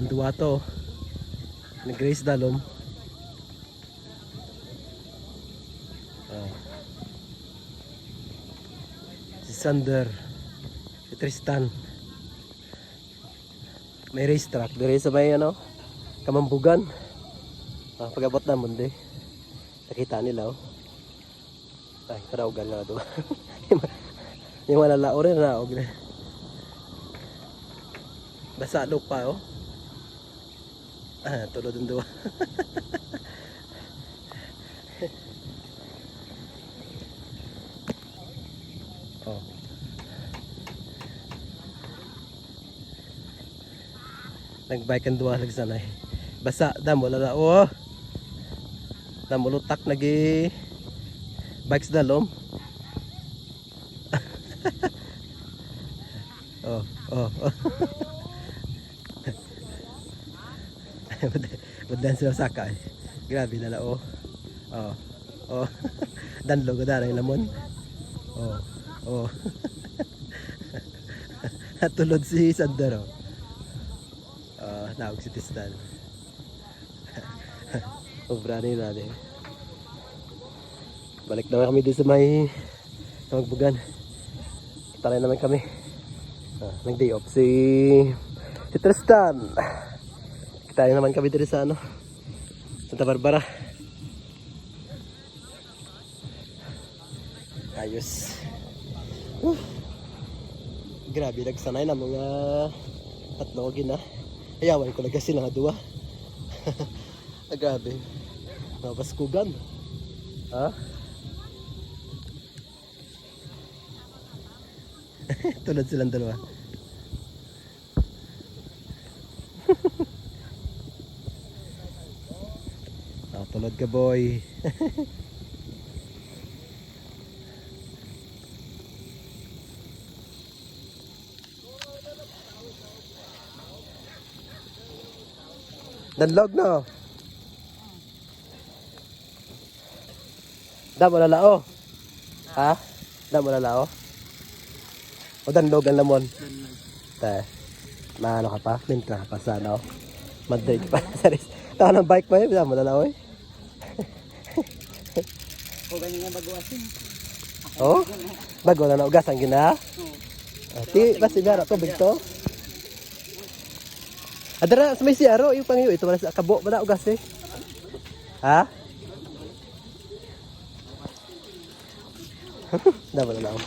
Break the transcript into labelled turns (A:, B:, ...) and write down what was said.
A: Ang duwa to. Nag-race dalom. Si Sander. Si Tristan. May race track. Dire sa may ano, Kamambugan. Pag-abot na mundi. Nakita nila oh. Ay, karaugan nga ito. Yung malalao rin na og. Basa lupa oh. Tulod ang duwa. Oh. Nagbike ang duwa nagsanay. Basa damo lalao. Damo lutak nagi bikes dalom. Oh. Badan sila saka eh. Grabe na lao. Danlo ko darang lamon. Natulod si Sander oh. Naog si Tristan. Obra ni natin. Balik naman kami dito sa may Kamambugan. Kita rin naman kami. Nag-day off si Tristan. Kita rin naman kami dito sa ano, Santa Barbara. Ayos. Grabe nagsanay na mga tatlogin na. Ayawan ko kasi lang duwa. Grabe. Baskugan. Tulad silang dalawa. Tulad ka boy. Danlog no. Damo lalao. Ha? Damo lalao. O danlog ang lamon. Maano ka pa? Mintra ka pa sa ano? Madrid pa. Tawa ng bike pa yun. Damo lalao eh.
B: O ganyan nga bago asin.
A: Oh? Bago na naugas ang gina? Ti, basta gara to, bigto. Adara, sa may siyaro, yung pangyo, ito wala sa kabo, wala ugas eh. Ha? Damo na lang.